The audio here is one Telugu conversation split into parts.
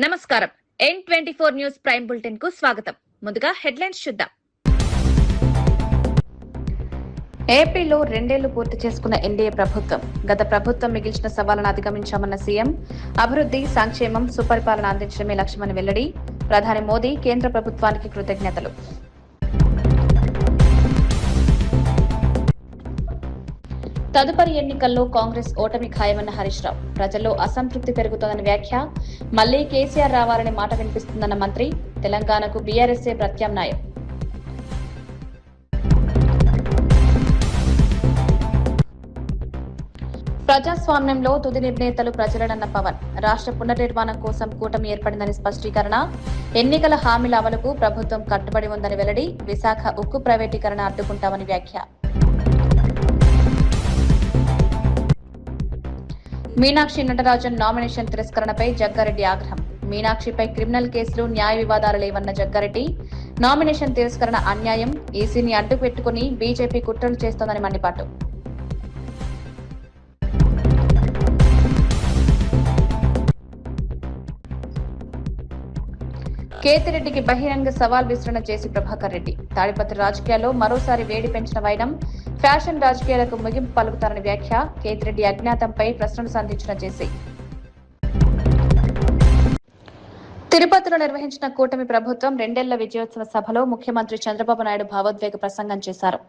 నమస్కారం. N24 న్యూస్ ప్రైమ్ బులెటిన్ కు స్వాగతం. ముందుగా హెడ్లైన్స్ చూద్దాం. ఏపీలో 2 ఏళ్లు పూర్తి చేసుకున్న ఎన్డీఏ ప్రభుత్వం గత ప్రభుత్వం మిగిల్చిన సవాళ్లను అధిగమించామన్న సీఎం. అభివృద్ధి, సంక్షేమం, సుపరిపాలన అందించడమే లక్ష్యమని వెల్లడి. ప్రధాని మోదీ కేంద్ర ప్రభుత్వానికి కృతజ్ఞతలు. తదుపరి ఎన్నికల్లో కాంగ్రెస్ ఓటమి ఖాయమన్న హరీష్ రావు. ప్రజల్లో అసంతృప్తి పెరుగుతోందని వ్యాఖ్య. మళ్లీ కేసీఆర్ రావాలని మాట వినిపిస్తుందన్న మంత్రి. తెలంగాణకు బీఆర్ఎస్ఏ ప్రత్యామ్నాయం. ప్రజాస్వామ్యంలో తుది నిర్ణేతలు ప్రజలనన్న పవన్. రాష్ట్ర పునర్నిర్మాణం కోసం కూటమి ఏర్పడిందని స్పష్టీకరణ. ఎన్నికల హామీల అమలుకు ప్రభుత్వం కట్టుబడి ఉందని వెల్లడి. విశాఖ ఉక్కు ప్రైవేటీకరణ అడ్డుకుంటామని వ్యాఖ్య. మీనాక్షి నటరాజన్ నామినేషన్ తిరస్కరణపై జగ్గారెడ్డి ఆగ్రహం. మీనాక్షిపై క్రిమినల్ కేసులు, న్యాయ వివాదాలు లేవన్న జగ్గారెడ్డి. నామినేషన్ తిరస్కరణ అన్యాయం. ఈసీని అడ్డు పెట్టుకుని బీజేపీ కుట్రలు చేస్తోందని మండిపాటు. కేతిరెడ్డికి బహిరంగ సవాల్ విస్తరణ చేసి ప్రభాకర్ రెడ్డి. తాడిపత్రి రాజకీయాల్లో మరోసారి వేడి పెంచిన వైనం. ఫ్యాషన్ రాజకీయాలకు ముగింపు పలుకుతారని వ్యాఖ్య. కేతిరెడ్డి అజ్ఞాతంపై ప్రశ్నలు సంధించిన జేసీ. తిరుపతిలో నిర్వహించిన కూటమి ప్రభుత్వం 2 ఏళ్ల విజయోత్సవ సభలో ముఖ్యమంత్రి చంద్రబాబు నాయుడు భావోద్వేగ ప్రసంగం చేశారు.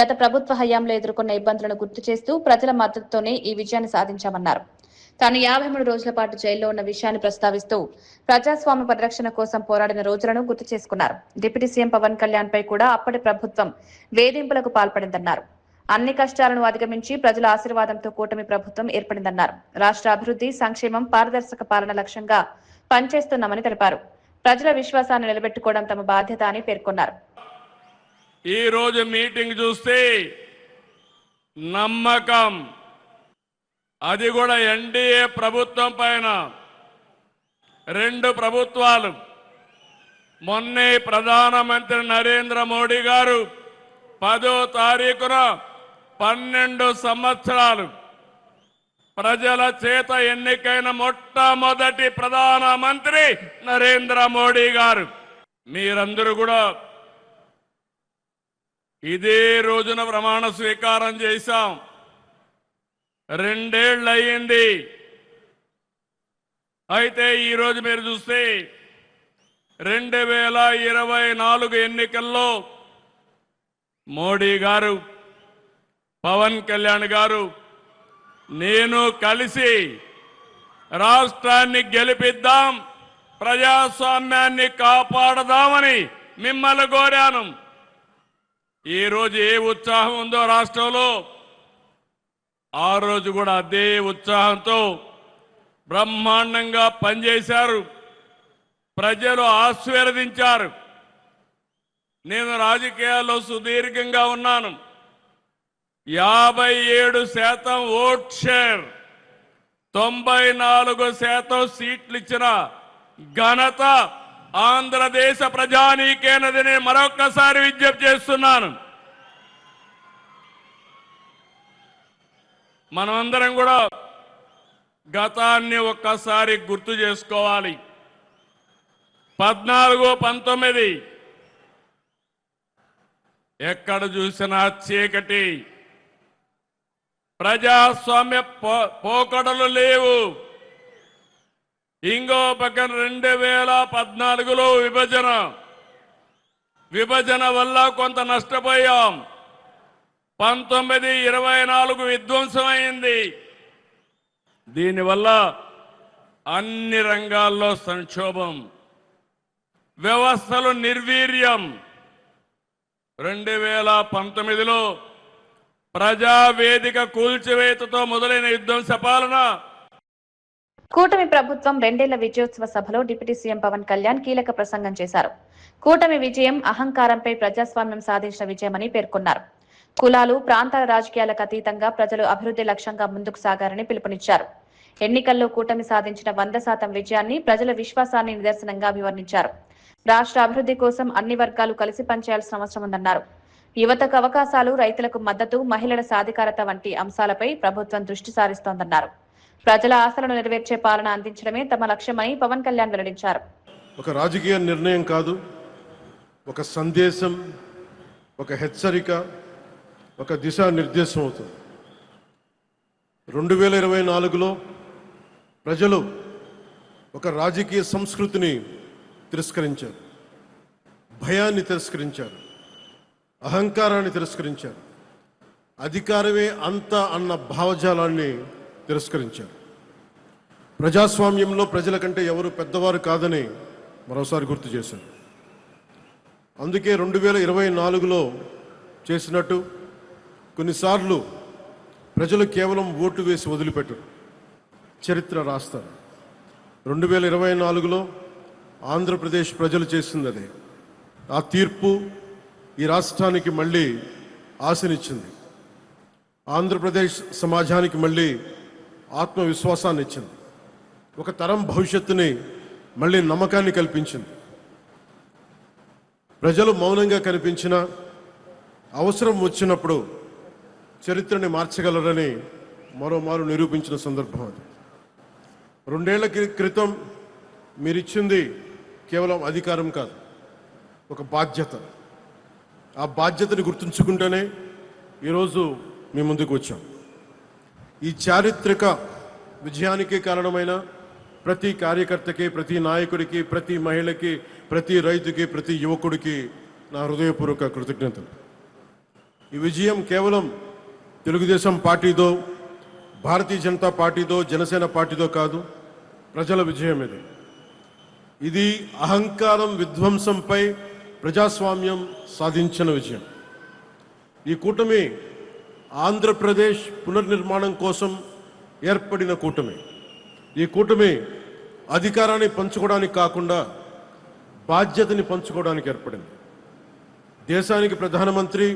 గత ప్రభుత్వ హయాంలో ఎదుర్కొన్న ఇబ్బందులను గుర్తు చేస్తూ ప్రజల మద్దతుతోనే ఈ విజయాన్ని సాధించామన్నారు. తాను 53 రోజుల పాటు జైల్లో ఉన్న విషయాన్ని ప్రస్తావిస్తూ ప్రజాస్వామ్య పరిరక్షణ కోసం పోరాడిన రోజులను గుర్తు చేసుకున్నారు. డిప్యూటీ సీఎం పవన్ కళ్యాణ్ పై కూడా అప్పటి ప్రభుత్వం వేధింపులకు పాల్పడిందన్నారు. అన్ని కష్టాలను అధిగమించి ప్రజల ఆశీర్వాదంతో కూటమి ప్రభుత్వం ఏర్పడిందన్నారు. రాష్ట్ర అభివృద్ధి, సంక్షేమం, పారదర్శక పాలన లక్ష్యంగా పనిచేస్తున్నామని తెలిపారు. ప్రజల విశ్వాసాన్ని నిలబెట్టుకోవడం తమ బాధ్యత అని పేర్కొన్నారు. ఈ రోజు మీటింగ్ చూస్తే నమ్మకం, అది కూడా ఎన్డీఏ ప్రభుత్వం పైన. 2 ప్రభుత్వాలు, మొన్నే ప్రధానమంత్రి నరేంద్ర మోడీ గారు 10వ తారీఖున 12 సంవత్సరాలు ప్రజల చేత ఎన్నికైన మొట్టమొదటి ప్రధానమంత్రి నరేంద్ర మోడీ గారు. మీరందరూ కూడా ఇదే రోజున ప్రమాణ స్వీకారం చేశాం. 2 ఏళ్ళు అయ్యింది. అయితే ఈరోజు మీరు చూస్తే 2024 ఎన్నికల్లో మోడీ గారు, పవన్ కళ్యాణ్ గారు, నేను కలిసి రాష్ట్రాన్ని గెలిపిద్దాం, ప్రజాస్వామ్యాన్ని కాపాడదామని మిమ్మల్ని కోరాను. ఈరోజు ఏ ఉత్సాహం ఉందో రాష్ట్రంలో, ఆ రోజు కూడా అదే ఉత్సాహంతో బ్రహ్మాండంగా పనిచేశారు. ప్రజలు ఆశీర్వదించారు. నేను రాజకీయాల్లో సుదీర్ఘంగా ఉన్నాను. 57% ఓట్ షేర్, 94% సీట్లు ఇచ్చిన ఘనత ఆంధ్రదేశ ప్రజానీకేనదని మరొక్కసారి విజ్ఞప్తి చేస్తున్నాను. మనమందరం కూడా గతాన్ని ఒక్కసారి గుర్తు చేసుకోవాలి. 14, 19 ఎక్కడ చూసినా చీకటి, ప్రజాస్వామ్య పోకడలు లేవు. ఇంకో పక్కన 2014లో విభజన వల్ల కొంత నష్టపోయాం. 19, 24 విధ్వంసమైంది. దీనివల్ల అన్ని రంగాల్లో సంక్షోభం, వ్యవస్థలు నిర్వీర్యం. 2019లో ప్రజావేదిక కూల్చివేతతో మొదలైన విధ్వంస పాలన. కూటమి ప్రభుత్వం 2 ఏళ్ల విజయోత్సవ సభలో డిప్యూటీ సీఎం పవన్ కళ్యాణ్ కీలక ప్రసంగం చేశారు. కూటమి విజయం అహంకారంపై ప్రజాస్వామ్యం సాధించిన విజయమని పేర్కొన్నారు. కులాలు, ప్రాంతాల రాజకీయాలకు అతీతంగా ప్రజలు అభివృద్ధి లక్ష్యంగా ముందుకు సాగారని పిలుపునిచ్చారు. ఎన్నికల్లో కూటమి సాధించిన 100% విజయాన్ని, ప్రజల విశ్వాసాన్ని నిదర్శనంగా అభివర్ణించారు. రాష్ట్ర అభివృద్ధి కోసం అన్ని వర్గాలు కలిసి పనిచేయాల్సిన అవసరం ఉందన్నారు. యువతకు అవకాశాలు, రైతులకు మద్దతు, మహిళల సాధికారత వంటి అంశాలపై ప్రభుత్వం దృష్టి సారిస్తోందన్నారు. ప్రజల ఆశలను నెరవేర్చే పాలన అందించడమే తమ లక్ష్యమని పవన్ కళ్యాణ్ వెల్లడించారు. ఒక రాజకీయ నిర్ణయం కాదు, ఒక సందేశం, ఒక హెచ్చరిక, ఒక దిశానిర్దేశం అవుతుంది. 2024లో ప్రజలు ఒక రాజకీయ సంస్కృతిని తిరస్కరించారు, భయాన్ని తిరస్కరించారు, అహంకారాన్ని తిరస్కరించారు, అధికారమే అంత అన్న భావజాలాన్ని తిరస్కరించారు. ప్రజాస్వామ్యంలో ప్రజల కంటే ఎవరు పెద్దవారు కాదని మరోసారి గుర్తు చేశారు. అందుకే 2024లో చేసినట్టు కొన్నిసార్లు ప్రజలు కేవలం ఓటు వేసి వదిలిపెట్టరు, చరిత్ర రాస్తారు. 2024లో ఆంధ్రప్రదేశ్ ప్రజలు చేసింది అదే. ఆ తీర్పు ఈ రాష్ట్రానికి మళ్ళీ ఆశనిచ్చింది, ఆంధ్రప్రదేశ్ సమాజానికి మళ్ళీ ఆత్మవిశ్వాసాన్ని ఇచ్చింది, ఒక తరం భవిష్యత్తుని మళ్ళీ నమ్మకాన్ని కల్పించింది. ప్రజలు మౌనంగా కనిపించిన అవసరం వచ్చినప్పుడు చరిత్రని మార్చగలరని మరోమారు నిరూపించిన సందర్భం అది. 2 ఏళ్ల క్రితం మీరిచ్చింది కేవలం అధికారం కాదు, ఒక బాధ్యత. ఆ బాధ్యతని గుర్తుంచుకుంటేనే ఈరోజు మీ ముందుకు వచ్చాం. ఈ చారిత్రక విజయానికి కారణమైన ప్రతి కార్యకర్తకి, ప్రతి నాయకుడికి, ప్రతి మహిళకి, ప్రతి రైతుకి, ప్రతి యువకుడికి నా హృదయపూర్వక కృతజ్ఞతలు. ఈ విజయం కేవలం తెలుగుదేశం పార్టీదో, భారతీయ జనతా పార్టీదో, జనసేన పార్టీదో కాదు, ప్రజల విజయం ఇది. ఇది అహంకారం విధ్వంసంపై ప్రజాస్వామ్యం సాధించిన విజయం. ఈ కూటమి ఆంధ్రప్రదేశ్ పునర్నిర్మాణం కోసం ఏర్పడిన కూటమి. ఈ కూటమి అధికారాన్ని పంచుకోవడానికి కాకుండా బాధ్యతని పంచుకోవడానికి ఏర్పడింది. దేశానికి ప్రధానమంత్రి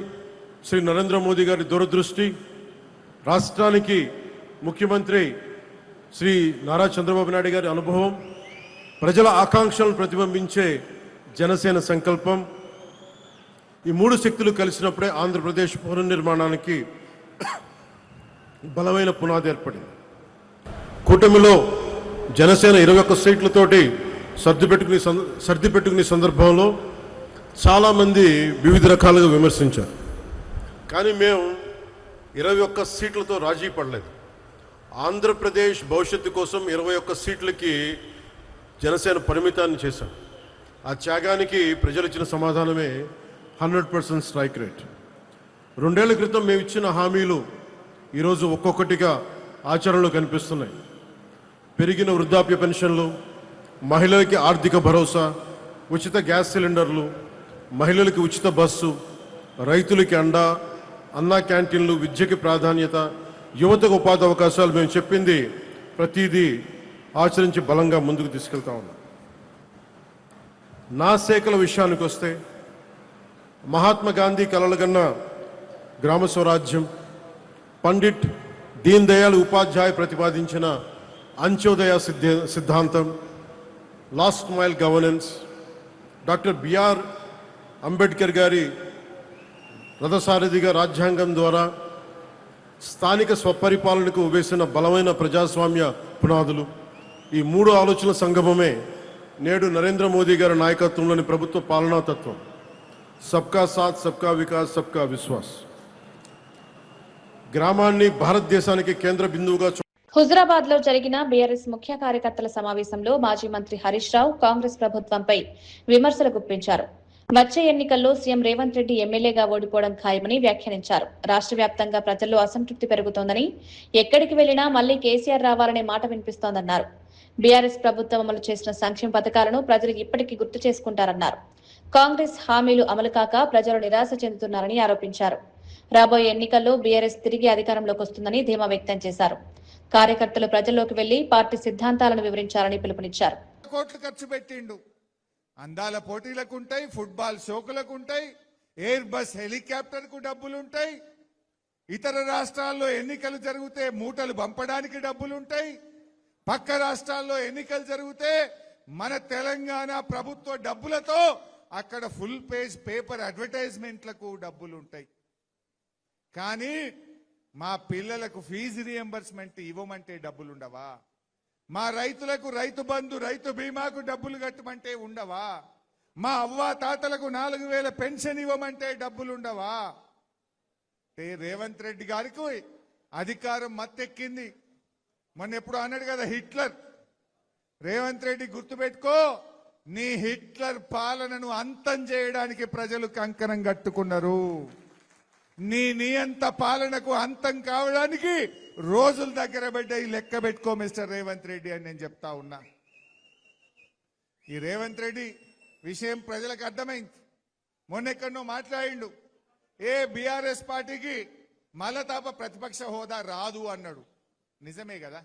శ్రీ నరేంద్ర మోదీ గారి దూరదృష్టి, రాష్ట్రానికి ముఖ్యమంత్రి శ్రీ నారా చంద్రబాబు నాయుడు గారి అనుభవం, ప్రజల ఆకాంక్షలను ప్రతిబింబించే జనసేన సంకల్పం, ఈ 3 శక్తులు కలిసినప్పుడే ఆంధ్రప్రదేశ్ పునర్నిర్మాణానికి బలమైన పునాది ఏర్పడింది. కూటమిలో జనసేన 21 సీట్లతోటి సర్దిపెట్టుకునే సందర్భంలో చాలామంది వివిధ రకాలుగా విమర్శించారు. కానీ మేము 21 సీట్లతో రాజీ పడలేదు. ఆంధ్రప్రదేశ్ భవిష్యత్తు కోసం 21 సీట్లకి జనసేన పరిమితాన్ని చేశాం. ఆ త్యాగానికి ప్రజలు ఇచ్చిన సమాధానమే 100% స్ట్రైక్ రేట్. 2 ఏళ్ల క్రితం మేము ఇచ్చిన హామీలు ఈరోజు ఒక్కొక్కటిగా ఆచరణలో కనిపిస్తున్నాయి. పెరిగిన వృద్ధాప్య పెన్షన్లు, మహిళలకి ఆర్థిక భరోసా, ఉచిత గ్యాస్ సిలిండర్లు, మహిళలకి ఉచిత బస్సు, రైతులకి అండా, అన్నా క్యాంటీన్లు, విద్యకి ప్రాధాన్యత, యువతకు ఉపాధి అవకాశాలు, మేము చెప్పింది ప్రతిదీ ఆచరించి బలంగా ముందుకు తీసుకెళ్తా ఉన్నాం. నా శాఖల విషయానికి వస్తే మహాత్మా గాంధీ కలలుగన్న గ్రామ స్వరాజ్యం, పండిట్ దీన్ దయాళ్ ఉపాధ్యాయ ప్రతిపాదించిన అంత్యోదయ సిద్ధాంతం, last mile governance, doctor BR Ambedkar గారి రథసారథిగా రాజ్యాంగం ద్వారా స్థానిక స్వపరిపాలనకు వేసిన బలమైన ప్రజాస్వామ్య పునాదులు, ఈ 3 ఆలోచనల సంగమమే నేడు నరేంద్ర మోదీ గారి నాయకత్వంలోని ప్రభుత్వ పాలనా తత్వం. సబ్కా సాత్, సబ్కా వికాస్, సబ్కా విశ్వాస్. గ్రామాన్ని భారతదేశానికి కేంద్ర బిందువుగా హుజురాబాద్ లో జరిగిన బీఆర్ఎస్ ముఖ్య కార్యకర్తల సమావేశంలో మాజీ మంత్రి హరీష్ రావు కాంగ్రెస్ ప్రభుత్వంపై విమర్శలు గుప్పించారు. వచ్చే ఎన్నికల్లో సీఎం రేవంత్ రెడ్డి ఎమ్మెల్యేగా ఓడిపోవడం ఖాయమని వ్యాఖ్యానించారు. రాష్ట్ర వ్యాప్తంగా ప్రజల్లో అసంతృప్తి పెరుగుతోందని, ఎక్కడికి వెళ్లినా మళ్లీ కేసీఆర్ రావాలనే మాట వినిపిస్తోందన్నారు. బీఆర్ఎస్ ప్రభుత్వం అమలు చేసిన సంక్షేమ పథకాలను ప్రజలు ఇప్పటికీ గుర్తు చేసుకుంటారన్నారు. కాంగ్రెస్ హామీలు అమలు కాక ప్రజలు నిరాశ చెందుతున్నారని ఆరోపించారు. రాబోయే ఎన్నికల్లో బీఆర్ఎస్ తిరిగి అధికారంలోకి వస్తుందని ధీమా వ్యక్తం చేశారు. కార్యకర్తలు ప్రజల్లోకి వెళ్లి పార్టీ సిద్ధాంతాలను వివరించాలని పిలుపునిచ్చారు. కోట్లు ఖర్చు పెట్టిండు. అందాల పోటీలకు ఉంటాయి, ఫుట్బాల్ షోకులకు ఉంటాయి, ఎయిర్ బస్ హెలికాప్టర్ కు డబ్బులుంటాయి, ఇతర రాష్ట్రాల్లో ఎన్నికలు జరిగితే మూటలు పంపడానికి డబ్బులుంటాయి, పక్క రాష్ట్రాల్లో ఎన్నికలు జరిగితే మన తెలంగాణ ప్రభుత్వ డబ్బులతో అక్కడ ఫుల్ పేజ్ పేపర్ అడ్వర్టైజ్మెంట్లకు డబ్బులుంటాయి. కానీ మా పిల్లలకు ఫీజు రియంబర్స్మెంట్ ఇవ్వమంటే డబ్బులు ఉండవా? మా రైతులకు రైతు బంధు రైతు బీమాకు డబ్బులు కట్టమంటే ఉండవా? మా అవ్వ తాతలకు 4,000 పెన్షన్ ఇవ్వమంటే డబ్బులు ఉండవా? రేవంత్ రెడ్డి గారికి అధికారం మత్తెక్కింది. మొన్న ఎప్పుడు అన్నాడు కదా హిట్లర్. రేవంత్ రెడ్డి గుర్తుపెట్టుకో, నీ హిట్లర్ పాలనను అంతం చేయడానికి ప్రజలు కంకణం కట్టుకున్నారు. నీ నియంత పాలనకు అంతం కావడానికి రోజుల దగ్గర పడ్డాయి. లెక్క పెట్టుకో మిస్టర్ రేవంత్ రెడ్డి అని నేను చెప్తా ఉన్నా. ఈ రేవంత్ రెడ్డి విషయం ప్రజలకు అర్థమైంది. మొన్నెక్కడో మాట్లాడిండు, బీఆర్ఎస్ పార్టీకి మలతాప ప్రతిపక్ష హోదా రాదు అన్నాడు. నిజమే కదా,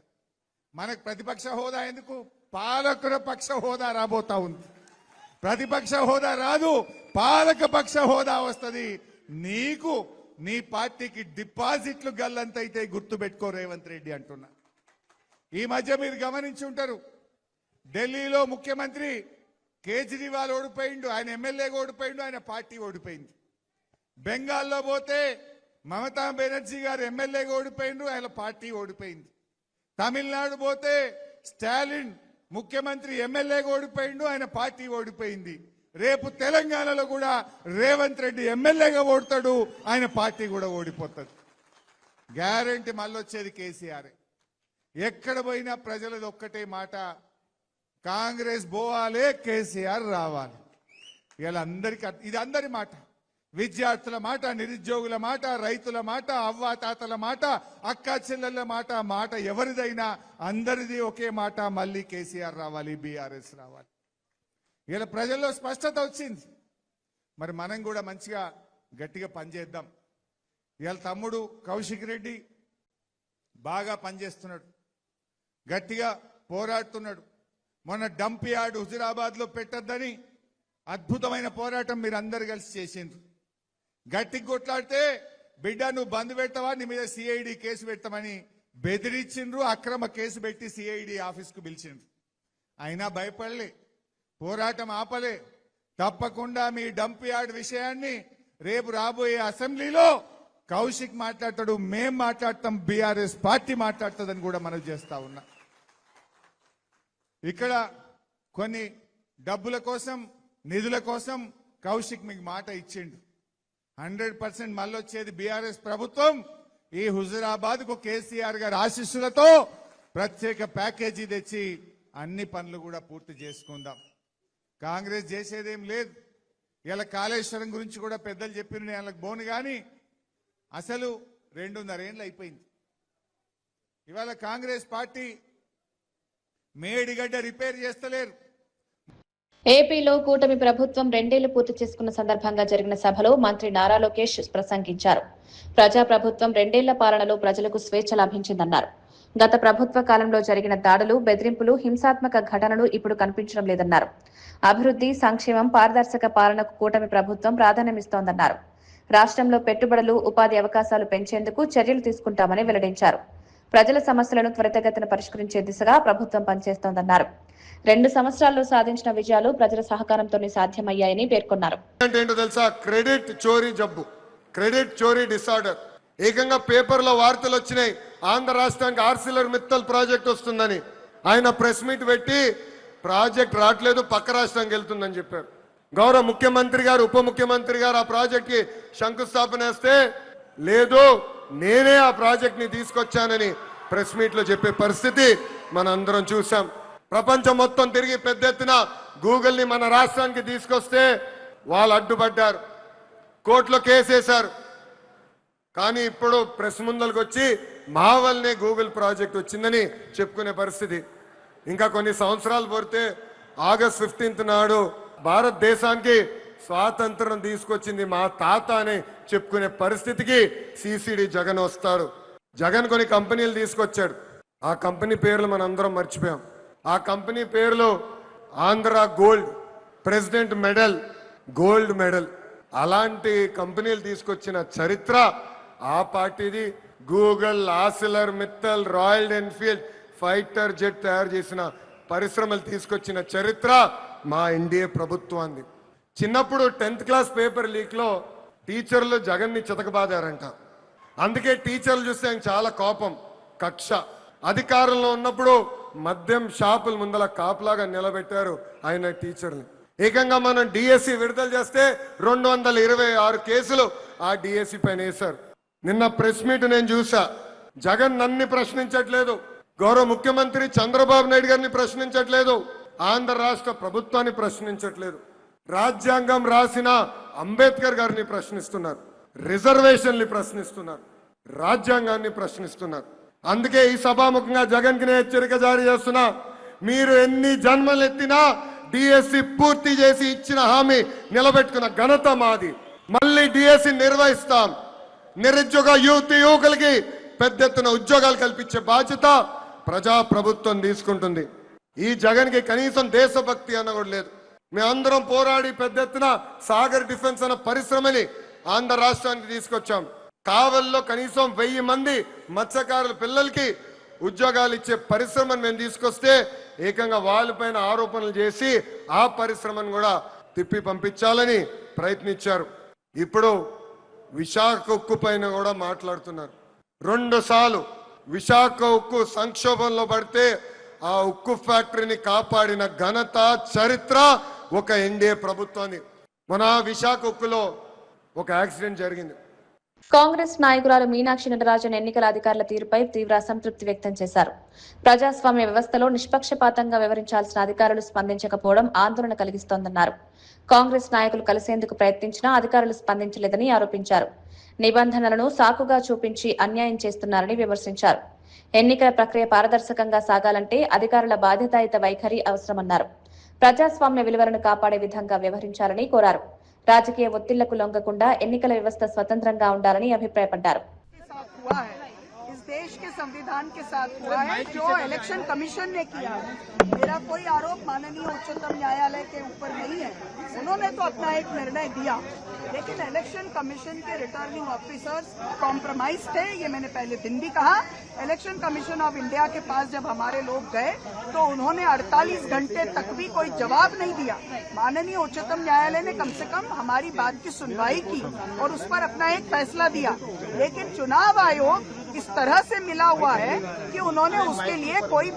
మనకు ప్రతిపక్ష హోదా ఎందుకు? పాలకుల పక్ష హోదా రాబోతా ఉంది. ప్రతిపక్ష హోదా రాదు, పాలక పక్ష హోదా వస్తుంది. నీకు నీ పార్టీకి డిపాజిట్లు గల్లంతైతే గుర్తుపెట్టుకో రేవంత్ రెడ్డి అంటున్నా. ఈ మధ్య మీరు గమనించి ఉంటారు, ఢిల్లీలో ముఖ్యమంత్రి కేజ్రీవాల్ ఓడిపోయిండు, ఆయన ఎమ్మెల్యేగా ఓడిపోయిండు, ఆయన పార్టీ ఓడిపోయింది. బెంగాల్లో పోతే మమతా బెనర్జీ గారు ఎమ్మెల్యేగా ఓడిపోయిండు, ఆయన పార్టీ ఓడిపోయింది. తమిళనాడు పోతే స్టాలిన్ ముఖ్యమంత్రి ఎమ్మెల్యేగా ఓడిపోయిండు, ఆయన పార్టీ ఓడిపోయింది. రేపు తెలంగాణలో కూడా రేవంత్ రెడ్డి ఎమ్మెల్యేగా ఓడతాడు, ఆయన పార్టీ కూడా ఓడిపోతుంది. గ్యారెంటీ మళ్ళొచ్చేది కేసీఆర్. ఎక్కడ పోయినా ప్రజలది ఒక్కటే మాట, కాంగ్రెస్ పోవాలి, కేసీఆర్ రావాలి. ఇలా అందరికీ ఇది అందరి మాట, విద్యార్థుల మాట, నిరుద్యోగుల మాట, రైతుల మాట, అవ్వాతాతల మాట, అక్కా చెల్లెళ్ళ మాట, మాట ఎవరిదైనా అందరిది ఒకే మాట, మళ్ళీ కేసీఆర్ రావాలి, బీఆర్ఎస్ రావాలి. ఇలా ప్రజల్లో స్పష్టత వచ్చింది. మరి మనం కూడా మంచిగా గట్టిగా పనిచేద్దాం. ఇవాళ తమ్ముడు కౌశిక్ రెడ్డి బాగా పనిచేస్తున్నాడు, గట్టిగా పోరాడుతున్నాడు. మొన్న డంప్ యార్డ్ హుజురాబాద్ లో పెట్టద్దని అద్భుతమైన పోరాటం మీరు అందరు కలిసి చేసిండ్రు. గట్టికి కొట్లాడితే బిడ్డ నువ్వు బంద్ పెడతావా, నీ మీద సిఐడి కేసు పెడతామని బెదిరించిండ్రు. అక్రమ కేసు పెట్టి సిఐడి ఆఫీస్కు పిలిచిండ్రు. అయినా భయపడలే, పోరాటం ఆపలే. తప్పకుండా మీ డంప్ యార్డ్ విషయాన్ని రేపు రాబోయే అసెంబ్లీలో కౌశిక్ మాట్లాడతాడు, మేం మాట్లాడతాం, బీఆర్ఎస్ పార్టీ మాట్లాడుతుందని కూడా మనం చేస్తా ఉన్నా. ఇక్కడ కొన్ని డబ్బుల కోసం, నిధుల కోసం కౌశిక్ మీకు మాట ఇచ్చిండు. 100% మళ్ళొచ్చేది బీఆర్ఎస్ ప్రభుత్వం. ఈ హుజురాబాద్ కు కేసీఆర్ గారి ఆశీస్సులతో ప్రత్యేక ప్యాకేజీ తెచ్చి అన్ని పనులు కూడా పూర్తి చేసుకుందాం. కాంగ్రెస్ చేసేదేం లేదు. ఇలా కాళేశ్వరం గురించి కూడా పెద్దలు చెప్పిన వాళ్ళకి బోను కానీ అసలు 2.5 ఏళ్ళు అయిపోయింది. ఇవాళ కాంగ్రెస్ పార్టీ మేడిగడ్డ రిపేర్ చేస్తలేరు. ఏపీలో కూటమి ప్రభుత్వం 2 ఏళ్లు పూర్తి చేసుకున్న సందర్భంగా జరిగిన సభలో మంత్రి నారా లోకేష్ ప్రసంగించారు. ప్రజాప్రభుత్వం 2 ఏళ్ల పాలనలో ప్రజలకు స్వేచ్ఛ లభించిందన్నారు. గత ప్రభుత్వ కాలంలో జరిగిన దాడులు, బెదిరింపులు, హింసాత్మక ఘటనలు ఇప్పుడు కనిపించడం లేదన్నారు. అభివృద్ధి, సంక్షేమం, పారదర్శక పాలనకు కూటమి ప్రభుత్వం ప్రాధాన్యమిస్తోందన్నారు. రాష్ట్రంలో పెట్టుబడులు, ఉపాధి అవకాశాలు పెంచేందుకు చర్యలు తీసుకుంటామని వెల్లడించారు. ప్రజల సమస్యలను త్వరితగతిన పరిష్కరించే దిశగా ప్రభుత్వం పనిచేస్తోందన్నారు. 2 సంవత్సరాల్లో సాధించిన విజయాలు ప్రజల సహకారంతోనే సాధ్యమయ్యాయని పేర్కొన్నారు. ఏంటో తెలుసా, క్రెడిట్ చోరీ జబ్బు, క్రెడిట్ చోరీ డిసార్డర్. ఏకంగా పేపర్లో వార్తలు వచ్చినాయి, ఆంధ్ర రాష్ట్రానికి ఆర్సిలర్ మిత్తల్ ప్రాజెక్ట్ వస్తుందని. ఆయన ప్రెస్ మీట్ పెట్టి ప్రాజెక్ట్ రావట్లేదు, పక్క రాష్ట్రానికి వెళ్తుందని చెప్పారు. గౌరవ ముఖ్యమంత్రి గారు, ఉప ముఖ్యమంత్రి గారు ఆ ప్రాజెక్ట్ కి శంకుస్థాపన వేస్తే లేదు, నేనే ఆ ప్రాజెక్ట్ ని తీసుకొచ్చానని ప్రెస్ మీట్ లో చెప్పే పరిస్థితి మనందరం చూసాం. ప్రపంచం మొత్తం తిరిగి పెద్ద ఎత్తున గూగుల్ ని మన రాష్ట్రానికి తీసుకొస్తే వాళ్ళు అడ్డుపడ్డారు, కోర్టులో కేసేశారు. కానీ ఇప్పుడు ప్రెస్ ముందరకు వచ్చి మా వల్లనే గూగుల్ ప్రాజెక్ట్ వచ్చిందని చెప్పుకునే పరిస్థితి. ఇంకా కొన్ని సంవత్సరాలు పోతే ఆగస్ట్ 15 నాడు భారతదేశానికి స్వాతంత్రం తీసుకొచ్చింది మా తాత అని చెప్పుకునే పరిస్థితికి సిసిడి జగన్ వస్తాడు. జగన్ కొన్ని కంపెనీలు తీసుకొచ్చాడు. ఆ కంపెనీ పేర్లు మనందరం మర్చిపోయాం. ఆ కంపెనీ పేర్లు Andhra gold, president medal, gold medal, అలాంటి కంపెనీలు తీసుకొచ్చిన చరిత్ర ఆ పార్టీది. Google, Arcelor Mittal, royal Enfield fighter jet తయారు చేసిన పరిశ్రమలు తీసుకొచ్చిన చరిత్ర మా ఎన్డీఏ ప్రభుత్వాన్ని. చిన్నప్పుడు 10th క్లాస్ పేపర్ లీక్ లో టీచర్లు జగన్ ని చితకబాదారంట. అందుకే టీచర్లు చూస్తే ఆయనకు చాలా కోపం, కక్ష. అధికారంలో ఉన్నప్పుడు మద్యం షాపుల ముందల కాపులాగా నిలబెట్టారు ఆయన టీచర్ని. ఏకంగా మనం డిఎస్సి విడుదల చేస్తే 226 కేసులు ఆ డిఎస్సి పైన వేశారు. నిన్న ప్రెస్ మీట్ నేను చూసా. జగన్ నన్ను ప్రశ్నించట్లేదు, గౌరవ ముఖ్యమంత్రి చంద్రబాబు నాయుడు గారిని ప్రశ్నించట్లేదు, ఆంధ్ర రాష్ట్ర ప్రభుత్వాన్ని ప్రశ్నించట్లేదు, రాజ్యాంగం రాసిన అంబేద్కర్ గారిని ప్రశ్నిస్తున్నారు, రిజర్వేషన్లు ప్రశ్నిస్తున్నారు, రాజ్యాంగాన్ని ప్రశ్నిస్తున్నారు. అందుకే ఈ సభాముఖంగా జగన్ కి హెచ్చరిక జారీ చేస్తున్నా, మీరు ఎన్ని జన్మలు ఎత్తినా డిఎస్సి పూర్తి చేసి ఇచ్చిన హామీ నిలబెట్టుకున్న ఘనత మాది. మళ్ళీ డిఎస్సి నిర్వహిస్తాం. నిరుద్యోగ యువకులకి పెద్ద ఎత్తున ఉద్యోగాలు కల్పించే బాధ్యత ప్రజా ప్రభుత్వం తీసుకుంటుంది. ఈ జగన్ కి కనీసం దేశభక్తి అన్న కూడా లేదు. మేమందరం పోరాడి పెద్ద ఎత్తున సాగర్ డిఫెన్స్ అన్న పరిశ్రమని ఆంధ్ర రాష్ట్రానికి తీసుకొచ్చాం. కావల్లో కనీసం 1000 మంది మత్స్యకారుల పిల్లలకి ఉద్యోగాలు ఇచ్చే పరిశ్రమను మేము తీసుకొస్తే ఏకంగా వాళ్ళపైన ఆరోపణలు చేసి ఆ పరిశ్రమను కూడా తిప్పి పంపించాలని ప్రయత్నించారు. ఇప్పుడు విశాఖ ఉక్కు పైన కూడా మాట్లాడుతున్నారు. 2 సార్లు విశాఖ ఉక్కు సంక్షోభంలో పడితే ఆ ఉక్కు ఫ్యాక్టరీని కాపాడిన ఘనత చరిత్ర ఒక ఎన్డీఏ ప్రభుత్వాన్ని. మన విశాఖ ఉక్కులో ఒక యాక్సిడెంట్ జరిగింది. కాంగ్రెస్ నాయకురాలు మీనాక్షి నటరాజన్ ఎన్నికల అధికారుల తీరుపై తీవ్ర అసంతృప్తి వ్యక్తం చేశారు. ప్రజాస్వామ్య వ్యవస్థలో నిష్పక్షపాతంగా వ్యవహరించాల్సిన అధికారులు స్పందించకపోవడం ఆందోళన కలిగిస్తోందన్నారు. కాంగ్రెస్ నాయకులు కలిసేందుకు ప్రయత్నించినా అధికారులు స్పందించలేదని ఆరోపించారు. నిబంధనలను సాకుగా చూపించి అన్యాయం చేస్తున్నారని విమర్శించారు. ఎన్నికల ప్రక్రియ పారదర్శకంగా సాగాలంటే అధికారుల బాధ్యతాయుత వైఖరి అవసరమన్నారు. ప్రజాస్వామ్య విలువలను కాపాడే విధంగా వ్యవహరించాలని కోరారు. రాజకీయ ఒత్తిళ్లకు లొంగకుండా ఎన్నికల వ్యవస్థ స్వతంత్రంగా ఉండాలని అభిప్రాయపడ్డారు. देश के संविधान के साथ हुआ है जो इलेक्शन कमीशन ने किया है। मेरा कोई आरोप माननीय उच्चतम न्यायालय के ऊपर नहीं है, उन्होंने तो अपना एक निर्णय दिया, लेकिन इलेक्शन कमीशन के रिटर्निंग ऑफिसर्स कॉम्प्रोमाइज थे। ये मैंने पहले दिन भी कहा। इलेक्शन कमीशन ऑफ इंडिया के पास जब हमारे लोग गए तो उन्होंने 48 घंटे तक भी कोई जवाब नहीं दिया। माननीय उच्चतम न्यायालय ने कम से कम हमारी बात की सुनवाई की और उस पर अपना एक फैसला दिया, लेकिन चुनाव आयोग इस तरह से मिला हुआ है कि उन्होंने उसके लिए कोई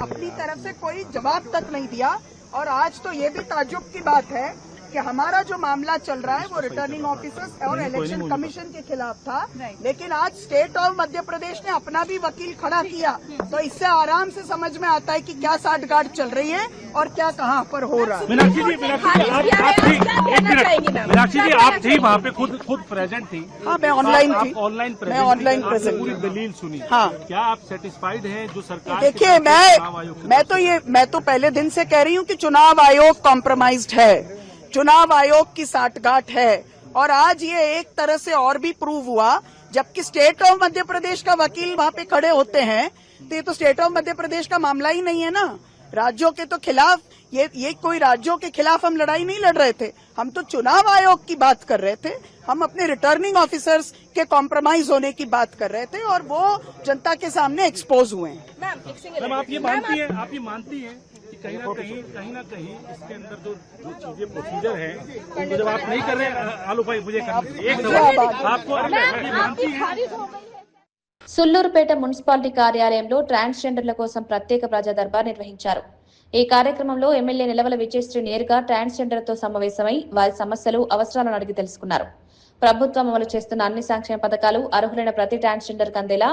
अपनी तरफ से कोई जवाब तक नहीं दिया। और आज तो ये भी ताज्जुब की बात है कि हमारा जो मामला चल रहा है वो रिटर्निंग ऑफिसर्स और इलेक्शन कमीशन के खिलाफ था, लेकिन आज स्टेट ऑफ मध्य प्रदेश ने अपना भी वकील खड़ा किया। तो इससे आराम से समझ में आता है कि क्या साठगांठ चल रही है और क्या कहां पर हो रहा है। मीनाक्षी जी आप थी वहाँ पे, खुद प्रेजेंट थी। हाँ, मैं ऑनलाइन थी। मैं ऑनलाइन प्रेजेंट पूरी दलील सुनी। हाँ, क्या आप सेटिस्फाइड हैं जो सरकार? देखिए, मैं तो पहले दिन से कह रही हूँ कि चुनाव आयोग कॉम्प्रोमाइज्ड है, चुनाव आयोग की साठगांठ है। और आज ये एक तरह से और भी प्रूव हुआ, जबकि स्टेट ऑफ मध्य प्रदेश का वकील वहाँ पे खड़े होते हैं तो ये तो स्टेट ऑफ मध्य प्रदेश का मामला ही नहीं है ना। राज्यों के तो खिलाफ ये कोई राज्यों के खिलाफ हम लड़ाई नहीं लड़ रहे थे, हम तो चुनाव आयोग की बात कर रहे थे। हम अपने रिटर्निंग ऑफिसर्स के कॉम्प्रोमाइज होने की बात कर रहे थे और वो जनता के सामने एक्सपोज हुए हैं। मैम आप ये मानती हैं कि कहीं ना कहीं इसके अंदर जो चीजें प्रोसीजर है तो जब आप नहीं कर रहे आलू भाई मुझे आपको मानती है? సుల్లూరుపేట మున్సిపాలిటీ కార్యాలయంలో ట్రాన్స్జెండర్ల కోసం ప్రత్యేక ప్రజా దర్బార్ నిర్వహించారు. ఈ కార్యక్రమంలో ఎమ్మెల్యే నిలవల విజయశ్రీ నేరుగా ట్రాన్స్జెండర్లతో సమావేశమై వారి సమస్యలు, అవసరాలను అడిగి తెలుసుకున్నారు. ప్రభుత్వం అమలు చేస్తున్న అన్ని సంక్షేమ పథకాలు అర్హులైన ప్రతి ట్రాన్స్జెండర్కు అందేలా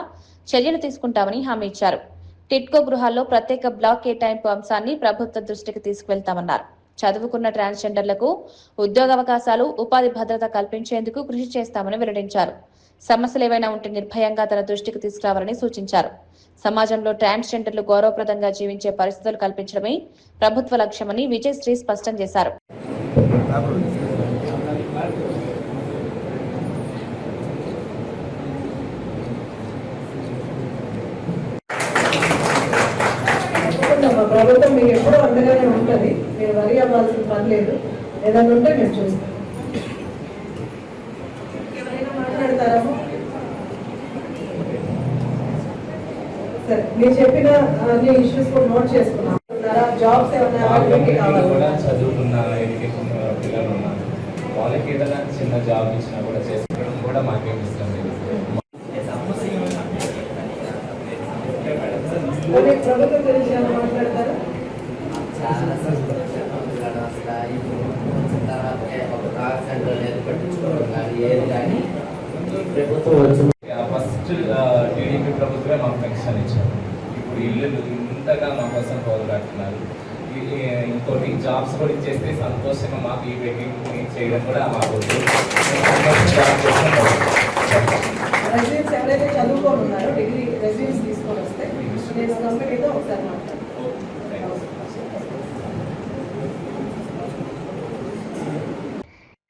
చర్యలు తీసుకుంటామని హామీ ఇచ్చారు. టిట్కో గృహాల్లో ప్రత్యేక బ్లాక్ కేటాయింపు అంశాన్ని ప్రభుత్వ దృష్టికి తీసుకువెళ్తామన్నారు. చదువుకున్న ట్రాన్స్జెండర్లకు ఉద్యోగావకాశాలు, ఉపాధి భద్రత కల్పించేందుకు కృషి చేస్తామని వెల్లడించారు. సమస్యలు ఏవైనా ఉంటే నిర్భయంగా తన దృష్టికి తీసుకురావాలని సూచించారు. సమాజంలో ట్రాన్స్జెండర్లు గౌరవప్రదంగా జీవించే పరిస్థితులు కల్పించడమే ప్రభుత్వ లక్ష్యమని విజయశ్రీ స్పష్టం చేశారు. ప్రభుత్వం మీకు ఎప్పుడూ అండగానే ఉంటుంది, మీరు వరి అవ్వాల్సిన పని లేదు. ఏదైనా ఉంటే మేము చూస్తాం. ఎవరైనా మాట్లాడతారా? సరే, మీరు చెప్పిన అన్ని ఇష్యూస్ కూడా నోట్ చేసుకున్నారా? జాబ్స్ ఏమన్నా కూడా చదువుకున్న ఎడ్యుకేషన్ పిల్లలు ఉన్నారు, వాళ్ళకి ఏదైనా చిన్న జాబ్ ఇచ్చినా కూడా చేసుకోవడం కూడా మాకేం ఇష్టం లేదు. మరి ప్రభుత్వం గురించి ఏమైనా మాట్లాడతారా? చాలా సంతోషం పిల్లలు అసలు ఇప్పుడు వచ్చిన తర్వాతనే ఒక కాల్ సెంటర్ లేదు పట్టించుకోవడం కానీ ఏది కానీ ఈ ప్రభుత్వం వచ్చిన ఫస్ట్ టీడీపీ ప్రభుత్వమే మాకు పెన్షన్ ఇచ్చారు. ఇప్పుడు ఇల్లు ఇంతగా మా కోసం పోరాడుతున్నారు. ఇంకోటి జాబ్స్ కూడా ఇచ్చేస్తే సంతోషంగా మాకు ఈ వెడ్డింగ్ చేయడం కూడా మాకు రెసిడెన్స్ ఎవరైతే చదువుకొని ఉన్నారో డిగ్రీ రెసిడెన్స్ తీసుకొని వస్తే నేను కంపెనీతో ఒకసారి మాట్లాడతాను.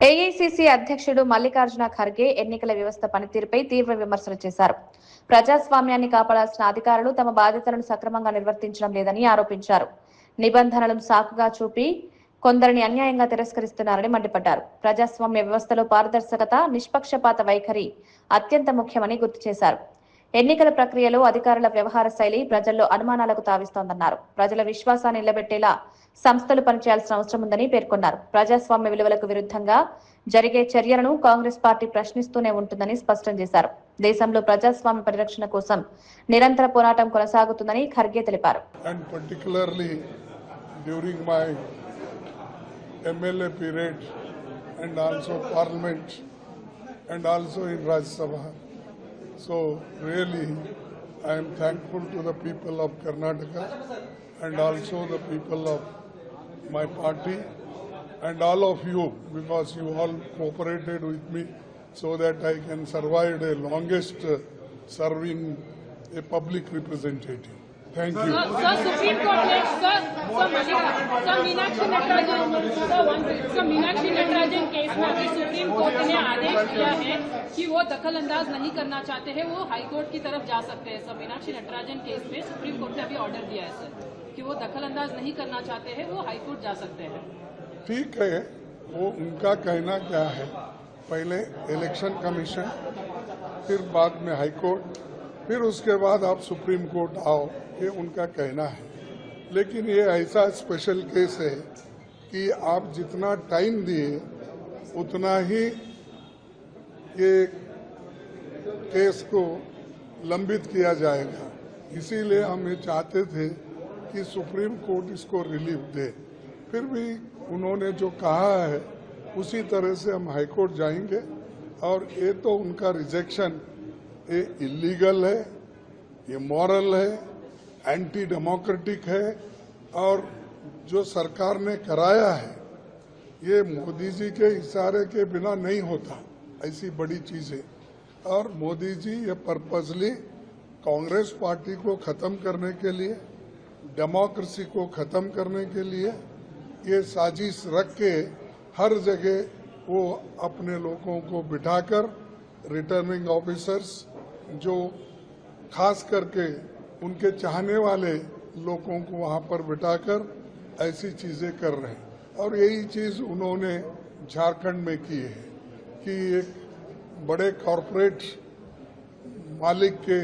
ఏఐసీసీ అధ్యక్షుడు మల్లికార్జున ఖర్గే ఎన్నికల వ్యవస్థ పనితీరుపై తీవ్ర విమర్శలు చేశారు. ప్రజాస్వామ్యాన్ని కాపాడాల్సిన అధికారులు తమ బాధ్యతలను సక్రమంగా నిర్వర్తించడం లేదని ఆరోపించారు. నిబంధనలను సాకుగా చూపి కొందరిని అన్యాయంగా తిరస్కరిస్తున్నారని మండిపడ్డారు. ప్రజాస్వామ్య వ్యవస్థలో పారదర్శకత, నిష్పక్షపాత వైఖరి అత్యంత ముఖ్యమని గుర్తు చేశారు. ఎన్నికల ప్రక్రియలో అధికారుల వ్యవహార శైలి ప్రజల్లో అనుమానాలకు తావిస్తోందన్నారు. ప్రజల విశ్వాసాన్ని నిలబెట్టేలా సంస్థలు పనిచేయాల్సిన అవసరం ఉందని పేర్కొన్నారు. ప్రజాస్వామ్య విలువలకు విరుద్ధంగా జరిగే చర్యలను కాంగ్రెస్ పార్టీ ప్రశ్నిస్తూనే ఉంటుందని స్పష్టం చేశారు. దేశంలో ప్రజాస్వామ్య పరిరక్షణ కోసం నిరంతర పోరాటం కొనసాగుతుందని ఖర్గే తెలిపారు. During my MLA period and also Parliament and also in Rajya Sabha. So really I am thankful to the people of Karnataka and also the people of my party and all of you because you all cooperated with me so that I can survive the longest serving a public representative. Thank you. Sir, Supreme Court ने मीनाक्षी नटराजन केस में अभी सुप्रीम कोर्ट ने आदेश दिया है कि वो दखल अंदाज नहीं करना चाहते हैं, वो हाई कोर्ट की तरफ जा सकते हैं। सर, मीनाक्षी नटराजन केस में सुप्रीम कोर्ट ने अभी ऑर्डर दिया है सर कि वो दखल अंदाज नहीं करना चाहते हैं, वो हाई कोर्ट जा सकते हैं। ठीक है, वो उनका कहना क्या है, पहले इलेक्शन कमीशन, फिर बाद में हाई कोर्ट, फिर उसके बाद आप सुप्रीम कोर्ट आओ, ये उनका कहना है। लेकिन ये ऐसा स्पेशल केस है कि आप जितना टाइम दिए उतना ही ये केस को लंबित किया जाएगा। इसीलिए हम ये चाहते थे कि सुप्रीम कोर्ट इसको रिलीफ दे। फिर भी उन्होंने जो कहा है उसी तरह से हम हाई कोर्ट जाएंगे और ये तो उनका रिजेक्शन ये इलीगल है, ये मॉरल है, एंटी डेमोक्रेटिक है और जो सरकार ने कराया है ये मोदी जी के इशारे के बिना नहीं होता ऐसी बड़ी चीजें। और मोदी जी ये पर्पसली कांग्रेस पार्टी को खत्म करने के लिए, डेमोक्रेसी को खत्म करने के लिए ये साजिश रख के हर जगह वो अपने लोगों को बिठाकर रिटर्निंग ऑफिसर्स जो खास करके उनके चाहने वाले लोगों को वहां पर बिठाकर ऐसी चीजें कर रहे हैं। और यही चीज उन्होंने झारखंड में की है कि एक बड़े कॉरपोरेट मालिक के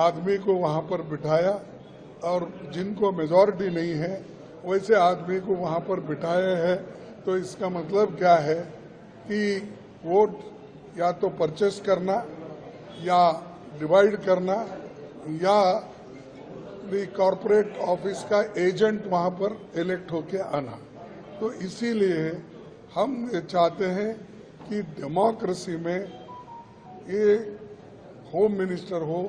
आदमी को वहां पर बिठाया और जिनको मेजॉरिटी नहीं है वैसे आदमी को वहां पर बिठाया है। तो इसका मतलब क्या है कि वोट या तो परचेस करना या डिवाइड करना या कॉरपोरेट ऑफिस का एजेंट वहां पर इलेक्ट होके आना। तो इसीलिए हम ये चाहते हैं कि डेमोक्रेसी में ये होम मिनिस्टर हो,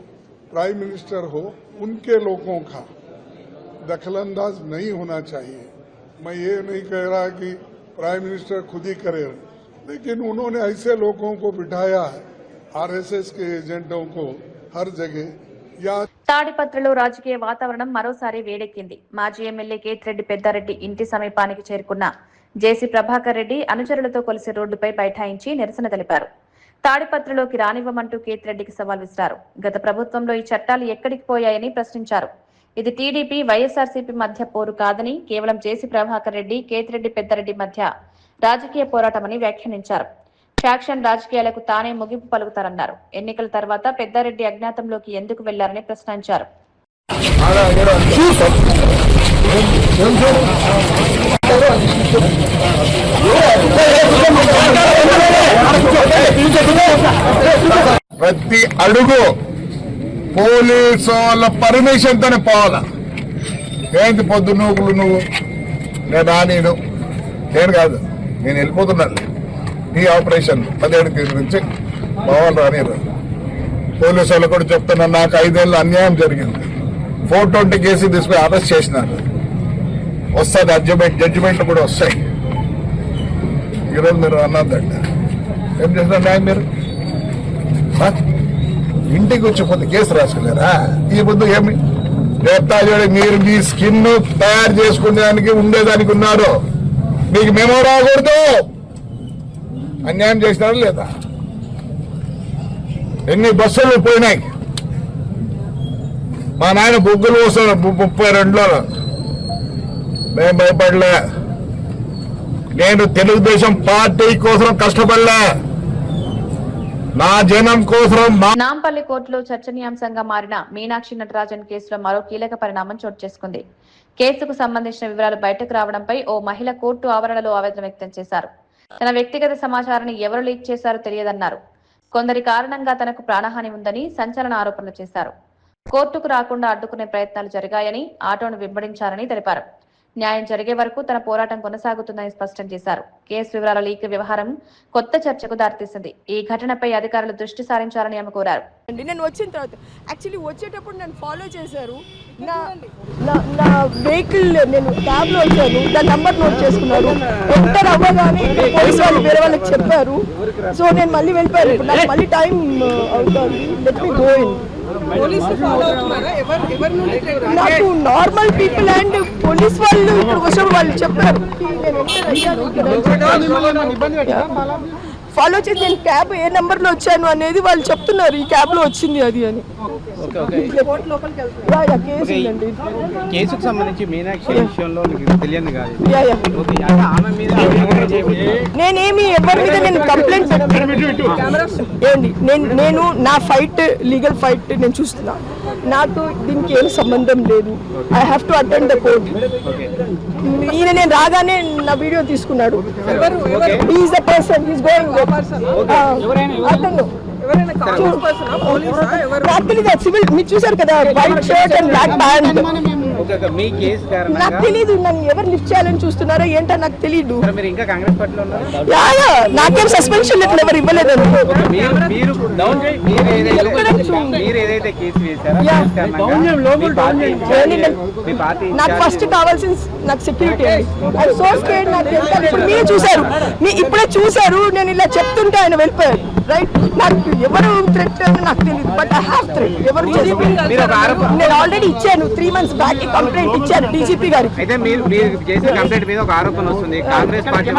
प्राइम मिनिस्टर हो, उनके लोगों का दखलंदाज नहीं होना चाहिए। मैं ये नहीं कह रहा कि प्राइम मिनिस्टर खुद ही करे, लेकिन उन्होंने ऐसे लोगों को बिठाया है आरएसएस के एजेंटों को हर जगह। या తాడిపత్రిలో రాజకీయ వాతావరణం మరోసారి వేడెక్కింది. మాజీ ఎమ్మెల్యే కేతిరెడ్డి పెద్దారెడ్డి ఇంటి సమీపానికి చేరుకున్న జేసీ ప్రభాకర్ రెడ్డి అనుచరులతో కలిసి రోడ్డుపై బైఠాయించి నిరసన తెలిపారు. తాడిపత్రిలోకి రానివ్వమంటూ కేతిరెడ్డికి సవాల్ విసిరారు. గత ప్రభుత్వంలో ఈ చట్టాలు ఎక్కడికి పోయాయని ప్రశ్నించారు. ఇది టీడీపీ వైఎస్ఆర్సీపీ మధ్య పోరు కాదని, కేవలం జేసీ ప్రభాకర్ రెడ్డి కేతిరెడ్డి పెద్దారెడ్డి మధ్య రాజకీయ పోరాటమని వ్యాఖ్యానించారు. ఫ్యాక్షన్ రాజకీయాలకు తానే ముగింపు పలుకుతారన్నారు. ఎన్నికల తర్వాత పెద్దారెడ్డి అజ్ఞాతంలోకి ఎందుకు వెళ్లారని ప్రశ్నించారు. ప్రతి అడుగు పోలీసు వాళ్ళ పర్మిషన్ తోనే పోవాలా. ఏంటి పొద్దున్నూకులు నువ్వు నేను కాదు, నేను వెళ్ళిపోతున్నాను. ఈ ఆపరేషన్ 17 తేదీ నుంచి పోవాలి రానిరు. పోలీసు వాళ్ళు కూడా చెప్తున్నారు, నాకు 5 ఏళ్ళు అన్యాయం జరిగింది. 420 కేసు తీసుకుని అరెస్ట్ చేసినారు. వస్తుంది జడ్జిమెంట్ కూడా వస్తాయి. ఈరోజు మీరు అన్నదంట ఏం చేసిన న్యాయం మీరు ఇంటికి వచ్చిపోతే కేసు రాసుకున్నారా? ఈ ముందు ఏమి చెప్తా చూడండి, మీరు మీ స్కిన్ తయారు చేసుకునేదానికి ఉండేదానికి ఉన్నారు. మీకు మెమో రాకూడదు. అన్యాయం చేసినారా లేదా? ఎన్ని బస్సులు పోయినాయి. మా నాయన బొగ్గులు వస్తారు 32లో. మేము భయపడలే. నేను తెలుగుదేశం పార్టీ కోసం కష్టపడలే. నా జనం కోసం. నాంపల్లి కోర్టులో చర్చనీయాంశంగా మారిన మీనాక్షి నటరాజన్ కేసులో మరో కీలక పరిణామం చోటు చేసుకుంది. కేసుకు సంబంధించిన వివరాలు బయటకు రావడంపై ఓ మహిళ కోర్టు ఆవరణలో ఆవేదన వ్యక్తం చేశారు. తన వ్యక్తిగత సమాచారాన్ని ఎవరు లీక్ చేశారో తెలియదన్నారు. కొందరి కారణంగా తనకు ప్రాణహాని ఉందని సంచలన ఆరోపణలు చేశారు. కోర్టుకు రాకుండా అడ్డుకునే ప్రయత్నాలు జరిగాయని, ఆటోను వెంబడించారని తెలిపారు. న్యాయం జరిగే వరకు తన పోరాటం కొనసాగుతుందని స్పష్టం చేశారు. కేసు వివరాల లీక్ వ్యవహారం కొత్త చర్చకు దారితీసింది. ఈ ఘటనపై అధికారులు దృష్టి సారించాలని ఆమె కోరారు. నేను వచ్చిన తర్వాత యాక్చువల్లీ వచ్చేటప్పుడు నన్ను ఫాలో చేశారు. నా వెహికల్ నేను క్యాబ్ లో వచ్చాను. దాని నంబర్ నోట్ చేసుకున్నారు. ఎంటర్ అవ్వగానే పోలీసు వాళ్ళు వేరే వాళ్ళకి చెప్పారు. సో నేను మళ్ళీ వెళ్ళిపోయాను. ఇప్పుడు నాకు మళ్ళీ టైం అవుతుంది. Let me go in. నాకు నార్మల్ పీపుల్ అండ్ పోలీస్ వాళ్ళు ఇక్కడ వచ్చిన వాళ్ళు చెప్పారు. ఫాలో చేసి నేను క్యాబ్ ఏ నెంబర్ లో వచ్చాను అనేది వాళ్ళు చెప్తున్నారు. ఈ క్యాబ్ లో వచ్చింది అది అని. కేసుకు సంబంధించి మీనాక్షి విషయంలో తెలియదు కాదు. నేనేమి ఎవరి మీద నేను కంప్లైంట్ ఏంటి నేను నా ఫైట్ లీగల్ ఫైట్ నేను చూస్తున్నా. నాకు దీనికి ఏం సంబంధం లేదు. I have to attend the court. ఈయన నేను రాగానే నా వీడియో తీసుకున్నాడు. Is the person is going అతను సివిల్ మీరు చూసారు కదా, white shirt and black pant. నాకు తెలీదు నన్ను ఎవరు లిఫ్ట్ చేయాలని చూస్తున్నారో ఏంటో నాకు తెలీదు. నాకేం సస్పెన్షన్ లెటర్ ఎవరు ఇవ్వలేదండి. నాకు ఫస్ట్ కావాల్సిన నాకు సెక్యూరిటీ అండి. So scared. నాకు ఇప్పుడు మీరు చూసారు, ఇప్పుడే చూసారు. నేను ఇలా చెప్తుంటే ఆయన వెళ్ళిపోయారు. రైట్, నాకు ఎవరు థ్రెట్ అని నాకు తెలియదు. But I have threat. ఎవరు నేను ఆల్రెడీ ఇచ్చాను 3 months బ్యాక్ కంప్లైంట్ ఇచ్చాను డీజీపీ గారికి. అయితే మీరు చేసిన కంప్లైంట్ మీద ఒక ఆరోపణ వస్తుంది. కాంగ్రెస్ పార్టీ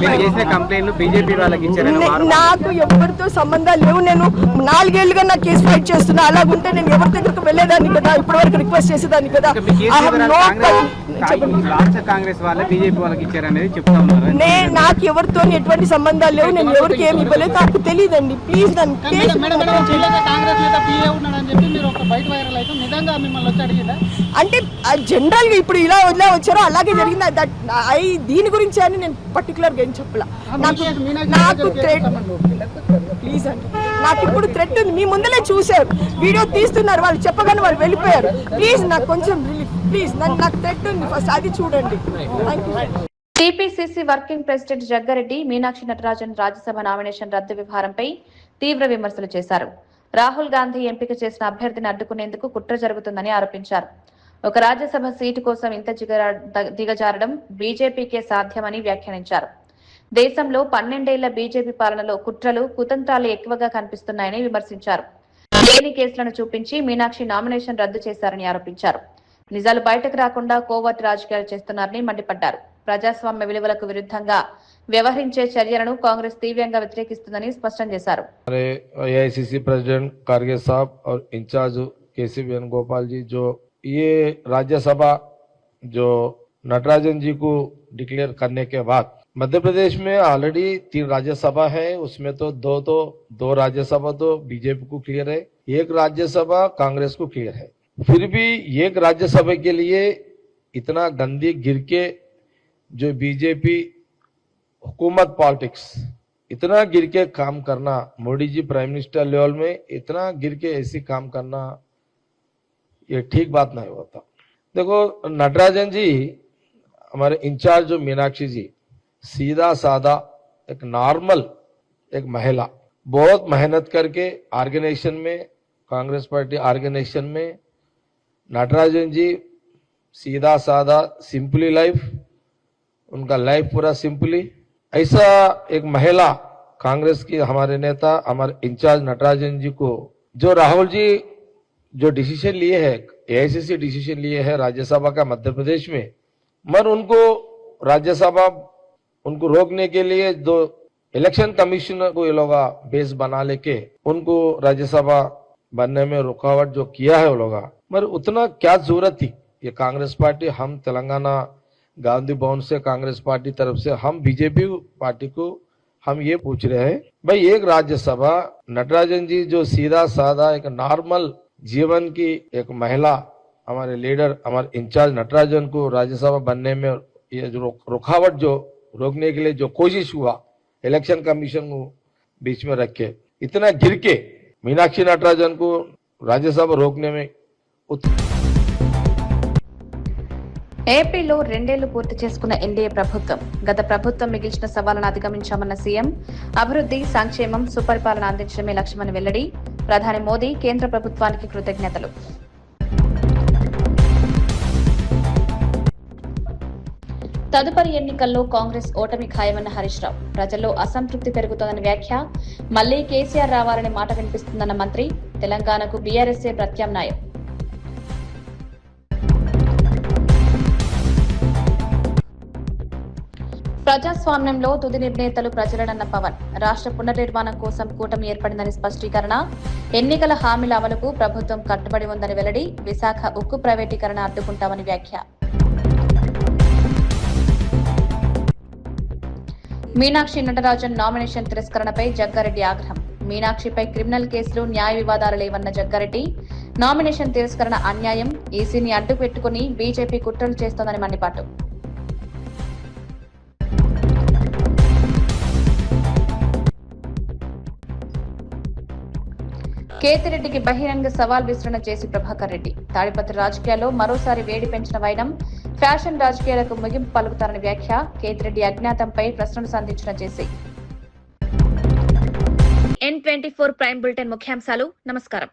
మీరు చేసిన కంప్లైంట్ బీజేపీ వాళ్ళకి ఇచ్చారని. నాకు ఎవరితో సంబంధాలు లేవు. నేను 4 ఏళ్లుగా నా కేసు ఫైట్ చేస్తున్నా. అలాగుంటే నేను ఎవరి దగ్గరకు వెళ్ళేదాన్ని కదా, ఇప్పటి వరకు రిక్వెస్ట్ చేసేదాన్ని కదా. కాంగ్రెస్ వాళ్ళ బీజేపీ వాళ్ళకి ఇచ్చారనేది చెప్తా ఉన్నారు. నాకు ఎవరితో ఎటువంటి సంబంధాలు లేవు. నేను ఎవరికి ఏమి ఇవ్వలేదు. నాకు తెలియదండి. ప్లీజ్ నన్ను అంటే జనరల్ గా ఇప్పుడు ఇలా వచ్చారో అలాగే జరిగింది. దీని గురించి అని నేను పర్టికులర్ గా ఏం చెప్పలా. నాకు ప్లీజ్ అండి, నాకు ఇప్పుడు థ్రెట్ ఉంది. మీ ముందలే చూశారు, వీడియో తీస్తున్నారు. వాళ్ళు చెప్పగానే వాళ్ళు వెళ్ళిపోయారు. ప్లీజ్ నాకు కొంచెం రిలీఫ్. ప్లీజ్ నాకు థ్రెట్ ఉంది, ఫస్ట్ అది చూడండి. TPCC working president Jaggareddy Meenakshi Natarajan Rajya Sabha nomination రద్దు వ్యవహారంపై తీవ్ర విమర్శలు చేశారు. రాహుల్ గాంధీ ఎంపిక చేసిన అభ్యర్థిని అడ్డుకునేందుకు కుట్ర జరుగుతుందని ఆరోపించారు. ఒక రాజ్యసభ సీటు కోసం ఇంత దిగజారడం బీజేపీకే సాధ్యమని వ్యాఖ్యానించారు. దేశంలో 12 ఏళ్ల బీజేపీ పాలనలో కుట్రలు, కుతంత్రాలు ఎక్కువగా కనిపిస్తున్నాయని విమర్శించారు. లేని కేసులను చూపించి మీనాక్షి నామినేషన్ రద్దు చేశారని ఆరోపించారు. నిజాలు బయటకు రాకుండా కోవర్ట్ రాజకీయాలు చేస్తున్నారని మండిపడ్డారు. ప్రజాస్వామ్య విలువలకు విరుద్ధంగా వ్యవహరించే చర్యలను కాంగ్రెస్ తీవ్రంగా వ్యతిరేకిస్తుందని స్పష్టం చేశారు. एआईसीसी प्रेसिडेंट खड़गे साहब और इंचार्ज केसी वेणुगोपाल जी, जो ये राज्यसभा जो नटराजन जी को डिक्लेयर करने के बाद मध्य प्रदेश में ऑलरेडी 3 राज्यसभा है, उसमें तो दो राज्यसभा तो बीजेपी को क्लियर है, एक राज्यसभा कांग्रेस को क्लियर है. फिर भी एक राज्यसभा के लिए इतना गंदी गिर के जो बीजेपी हुकूमत पॉलिटिक्स इतना गिर के काम करना, Modi ji prime minister level में इतना गिर के ऐसी काम करना, ये ठीक बात नहीं होता। देखो नटराजन जी हमारे इंचार्ज जो मीनाक्षी जी, सीधा साधा एक नॉर्मल एक महिला, बहुत मेहनत करके ऑर्गेनाइजेशन में, कांग्रेस पार्टी ऑर्गेनाइजेशन में नटराजन जी सीधा साधा सिंपली लाइफ, उनका लाइफ पूरा सिंपली, ऐसा एक महिला कांग्रेस की हमारे नेता हमारे इंचार्ज नटराजन जी को, जो राहुल जी जो डिसीजन लिए है, एआईसीसी डिसीजन लिए है राज्यसभा का मध्य प्रदेश में, मगर उनको राज्यसभा उनको रोकने के लिए जो इलेक्शन कमीशन को ये लोग बेस बना लेके उनको राज्यसभा बनने में रुकावट जो किया है वो लोग, मगर उतना क्या जरूरत थी। ये कांग्रेस पार्टी, हम तेलंगाना गांधी भवन से कांग्रेस पार्टी तरफ से हम बीजेपी पार्टी को हम ये पूछ रहे हैं, भाई एक राज्यसभा नटराजन जी जो सीधा साधा एक नॉर्मल जीवन की एक महिला, हमारे लीडर हमारे इंचार्ज नटराजन को राज्यसभा बनने में ये जो रुकावट जो रोकने के लिए जो कोशिश हुआ इलेक्शन कमीशन को बीच में रख के, इतना गिर के मीनाक्षी नटराजन को राज्यसभा रोकने में ఏపీలో 2 ఏళ్లు పూర్తి చేసుకున్న ఎన్డీఏ ప్రభుత్వం గత ప్రభుత్వం మిగిల్చిన సవాళ్లను అధిగమించామన్న సీఎం, అభివృద్ధి, సంక్షేమం, సుపరిపాలన అందించడమే లక్ష్యమని వెల్లడి. ప్రధాని మోదీ కేంద్ర ప్రభుత్వానికి కృతజ్ఞతలు. తదుపరి ఎన్నికల్లో కాంగ్రెస్ ఓటమి ఖాయమన్న హరీష్ రావు. ప్రజల్లో అసంతృప్తి పెరుగుతోందని వ్యాఖ్య. మళ్లీ కేసీఆర్ రావాలనే మాట వినిపిస్తుందన్న మంత్రి. తెలంగాణకు బీఆర్ఎస్ఏ ప్రత్యామ్నాయం. ప్రజాస్వామ్యంలో తుది నిర్ణేతలు ప్రజలనన్న పవన్. రాష్ట్ర పునర్నిర్మాణం కోసం కూటమి ఏర్పడిందని స్పష్టీకరణ. ఎన్నికల హామీల అమలుకు ప్రభుత్వం కట్టుబడి ఉందని వెల్లడి. విశాఖ ఉక్కు ప్రైవేటీకరణ అడ్డుకుంటామని వ్యాఖ్య. మీనాక్షి నటరాజన్ నామినేషన్ తిరస్కరణపై జగ్గారెడ్డి ఆగ్రహం. మీనాక్షిపై క్రిమినల్ కేసులు, న్యాయ వివాదాలు లేవన్న జగ్గారెడ్డి. నామినేషన్ తిరస్కరణ అన్యాయం, ఈసీని అడ్డు పెట్టుకుని బీజేపీ కుట్రలు చేస్తోందని మండిపాటు. కేతిరెడ్డికి బహిరంగ సవాల్ విస్తరణ చేసి ప్రభాకర్ రెడ్డి. తాడిపత్రి రాజకీయాల్లో మరోసారి వేడి పెంచిన వైనం. ఫ్యాషన్ రాజకీయాలకు ముగింపు పలుకుతారని వ్యాఖ్య. కేతిరెడ్డి అజ్ఞాతంపై ప్రశ్నలు సంధించిన చేసి. N24 ప్రైమ్ బులెటిన్ ముఖ్యాంశాలు. నమస్కారం.